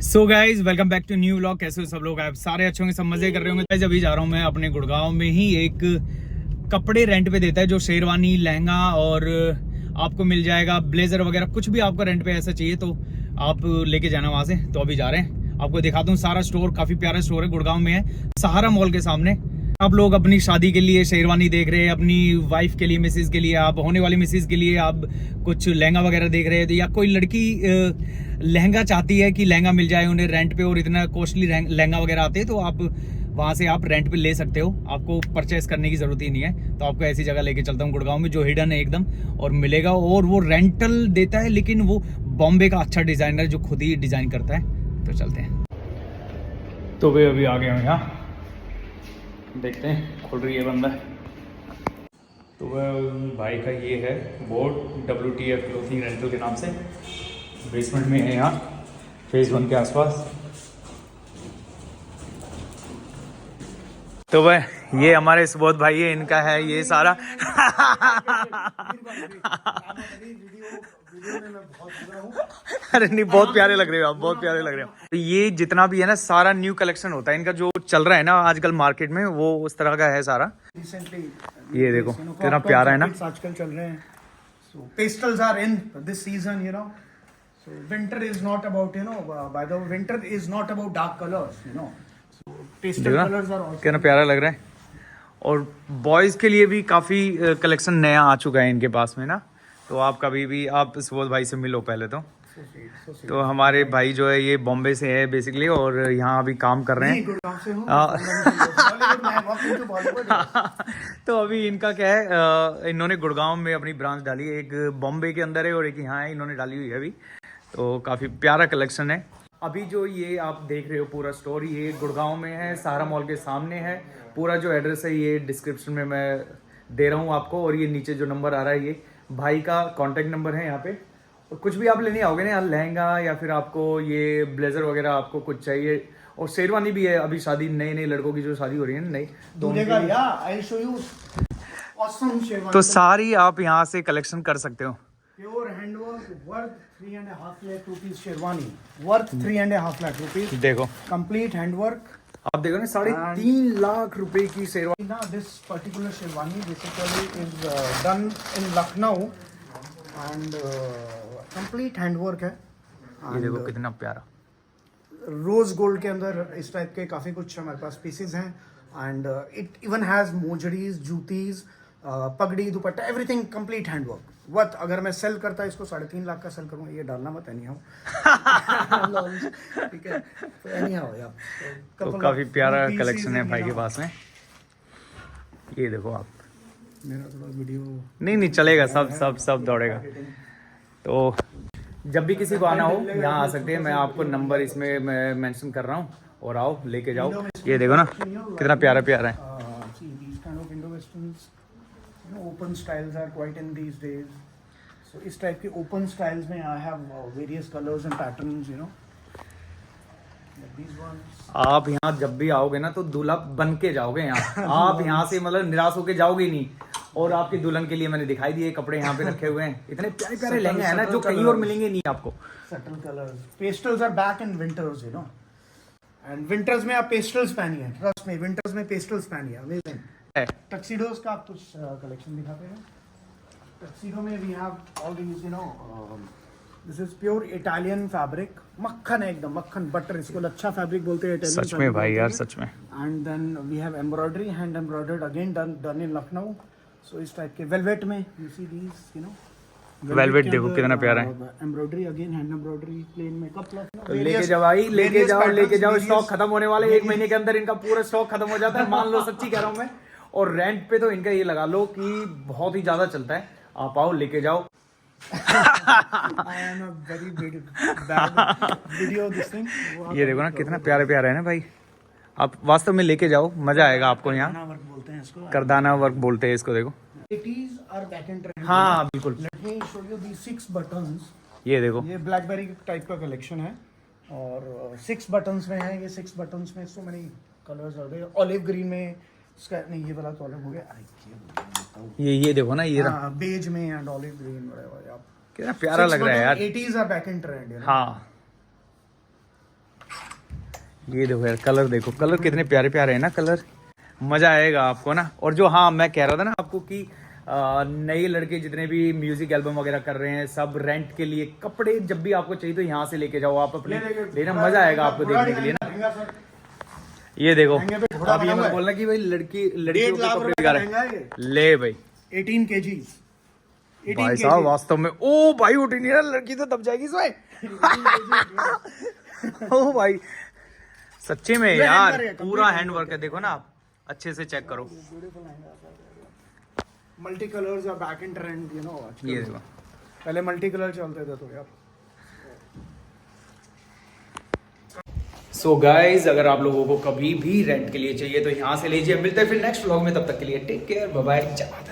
So guys welcome back to new vlog. कैसे हो सब लोग? आप सारे अच्छे होंगे, सब मजे कर रहे होंगे। गाइज अभी जा रहा हूँ मैं अपने गुड़गांव में ही एक कपड़े रेंट पे देता है जो शेरवानी लहंगा और आपको मिल जाएगा ब्लेजर वगैरह कुछ भी आपको रेंट पे ऐसा चाहिए तो आप लेके जाना वहां से। तो अभी जा रहे हैं, आपको दिखा दूं सारा स्टोर। काफी प्यारा स्टोर है, गुड़गांव में है, सहारा मॉल के सामने। आप लोग अपनी शादी के लिए शेरवानी देख रहे हैं, अपनी वाइफ के लिए, मिसेज के लिए, आप होने वाली मिसेज के लिए आप कुछ लहंगा वगैरह देख रहे हैं, या कोई लड़की लहंगा चाहती है कि लहंगा मिल जाए उन्हें रेंट पे और इतना कॉस्टली लहंगा वगैरह आते हैं तो आप वहां से आप रेंट पे ले सकते हो। आपको परचेस करने की जरूरत ही नहीं है। तो आपको ऐसी जगह लेके चलता हूँ गुड़गांव में जो हिडन है एकदम, और मिलेगा। और वो रेंटल देता है, लेकिन वो बॉम्बे का अच्छा डिजाइनर जो खुद ही डिजाइन करता है। तो चलते हैं। तो वे अभी आ गए हैं यहाँ, देखते हैं खुल रही है बंदा। तो वह भाई का ये है बोर्ड, WTF क्लोथिंग रेंटल के नाम से। बेसमेंट में है यहाँ, फेज 1 के आसपास। तो वह ये हमारे सुबोध भाई है, इनका है ये सारा अरे नहीं, बहुत प्यारे लग रहे हो आप, बहुत प्यारे लग रहे हो। तो ये जितना भी है ना सारा न्यू कलेक्शन होता है इनका, जो चल रहा है ना आजकल मार्केट में, वो उस तरह का है सारा। ये देखो कितना प्यारा है ना। आजकल चल रहे हैं। So pastels are in this season, you know. So winter is not about, you know, by the way, winter is not about dark colors, you know. So pastel colors are also. कितना प्यारा लग रहा है। और boys के लिए भी काफी कलेक्शन नया आ चुका है इनके पास में ना। तो आप कभी भी आप सुबोध भाई से मिलो पहले तो। तो हमारे भाई जो है ये बॉम्बे से है बेसिकली, और यहाँ अभी काम कर रहे हैं। तो अभी इनका क्या है, इन्होंने गुड़गांव में अपनी ब्रांच डाली है, एक बॉम्बे के अंदर है और एक यहाँ है, इन्होंने डाली हुई है अभी। तो काफ़ी प्यारा कलेक्शन है। अभी जो ये आप देख रहे हो पूरा स्टोर, ये गुड़गांव में है, सहारा मॉल के सामने है। पूरा जो एड्रेस है ये डिस्क्रिप्शन में मैं दे रहा हूँ आपको, और ये नीचे जो नंबर आ रहा है ये भाई का कॉन्टैक्ट नंबर है यहाँ पे। और कुछ भी आप लेने आओगे ना, लहंगा या फिर आपको ये ब्लेजर वगैरह आपको कुछ चाहिए, और शेरवानी भी है। अभी शादी नए नए लड़कों की जो शादी हो रही है नई, तो सारी आप यहाँ से कलेक्शन कर सकते हो। Pure handwork, worth 3.5 lakh rupees sherwani, worth 3.5 lakh rupees। देखो complete handwork। आप देखो ना, 3.5 लाख रुपए की sherwani. Now this particular sherwani basically is done in Lucknow and complete handwork है। ये देखो कितना प्यारा। रोज गोल्ड के अंदर इस टाइप के काफी कुछ हमारे पास पीसेस हैं। And it even has mojaris, juttis, pagdi, dupatta, everything complete handwork. Worth अगर मैं सेल करता इसको 3.5 लाख का सेल करूँगा। ये डालना मत एनी हाउ, ठीक है? तो एनी हाउ यार, तो काफी प्यारा कलेक्शन है भाई के पास में। ये देखो आप, मेरा थोड़ा वीडियो नहीं चलेगा, सब दौड़ेगा। तो जब भी किसी को आना हो यहाँ आ सकते हैं। मैं आपको नंबर इसमें मैं मेंशन कर रहा हूँ, और आओ लेके जाओ। ये देखो ना कितना प्यारा प्यारा है। Open styles are quite in these days. So इस टाइप के ओपन स्टाइल्स में I have various colours and patterns, you know. आप यहाँ जब भी आओगे ना तो दूल्हा बन के जाओगे यहाँ। आप यहाँ से मतलब निराश होके जाओगे ही नहीं। और आपकी दुल्हन के लिए मैंने दिखाई दिए कपड़े यहाँ पे रखे हुए हैं। इतने प्यारे प्यारे लहंगे हैं ना जो कहीं और मिलेंगे नहीं आपको। Subtle colours, pastels are back in winters, you know. And winters में आप पेस्टल्स पहनिए, ट्रस्ट मी, विंटर्स में पेस्टल्स पहनिए, अमेजिंग। टक्सीडोज का आप कुछ कलेक्शन दिखाते हैं। टक्सीडो में we have all these, you know, this is pure Italian fabric. मक्खन है एकदम, मक्खन बटर, इसको अच्छा फैब्रिक बोलते हैं इटालियन। सच में भाई यार, सच में। And then we have embroidery, hand embroidered, again done in Lucknow. So इस टाइप के वेलवेट में you see these, you know, velvet देखो कितना प्यारा है। Embroidery, again hand embroidery, plain में कपड़ा। तो लेके जाओ, स्टॉक खत्म होने वाले। 1 महीने के अंदर इनका पूरा स्टॉक खत्म हो जाता है, मान लो, सच्ची कह रहा हूँ मैं। और रेंट पे तो इनका ये लगा लो कि बहुत ही ज्यादा चलता है। आप आओ लेके जाओ। ये देखो ना कितना प्यारे प्यारे है ना भाई। आप वास्तव में लेके जाओ, मजा आएगा आपको। यहाँ वर्क बोलते हैं इसको, करदाना वर्क बोलते हैं इसको। देखो हाँ बिल्कुल। Let me show you the 6 buttons. ये देखो, ये ब्लैकबेरी टाइप का कलेक्शन है, और 6 बटन्स में है। ये 6 बटन्स में सो मेनी कलर्स आ गए। ऑलिव ग्रीन में इसका, नहीं ये वाला तो ऑलिव हो गया। ये देखो ना, ये बेज में एंड ऑलिव ग्रीन वगैरह। कितना प्यारा लग रहा है यार। 80s are back in trend, हाँ ये देखो यार, कलर देखो, कलर कितने प्यारे प्यारे हैं ना कलर, मजा आएगा आपको ना। और जो हाँ मैं कह रहा था ना आपको कि नए लड़के जितने भी म्यूजिक एल्बम वगैरह कर रहे हैं सब रेंट के लिए कपड़े जब भी आपको चाहिए तो यहाँ से लेके जाओ आप अपने, लेना मजा आएगा आपको देखने के लिए ना। ये देखो आप ये मत बोलना कि भाई लड़कियों के कपड़े दिखा रहे हैं, ले भाई 18 kg भाई साहब वास्तव में। ओ भाई उठी नहीं ना लड़की तो दब जाएगी इसमें। ओ भाई सच्चे में यार पूरा हैंड वर्क है, देखो ना आप अच्छे से चेक करो। Multi colours are back in trend, you know. ये देखो पहले मल्टी कलर चलते थे तो यार। सो गाइज अगर आप लोगों को कभी भी रेंट के लिए चाहिए तो यहाँ से लीजिए। मिलते हैं फिर नेक्स्ट व्लॉग में, तब तक के लिए टेक केयर, बाय बाय।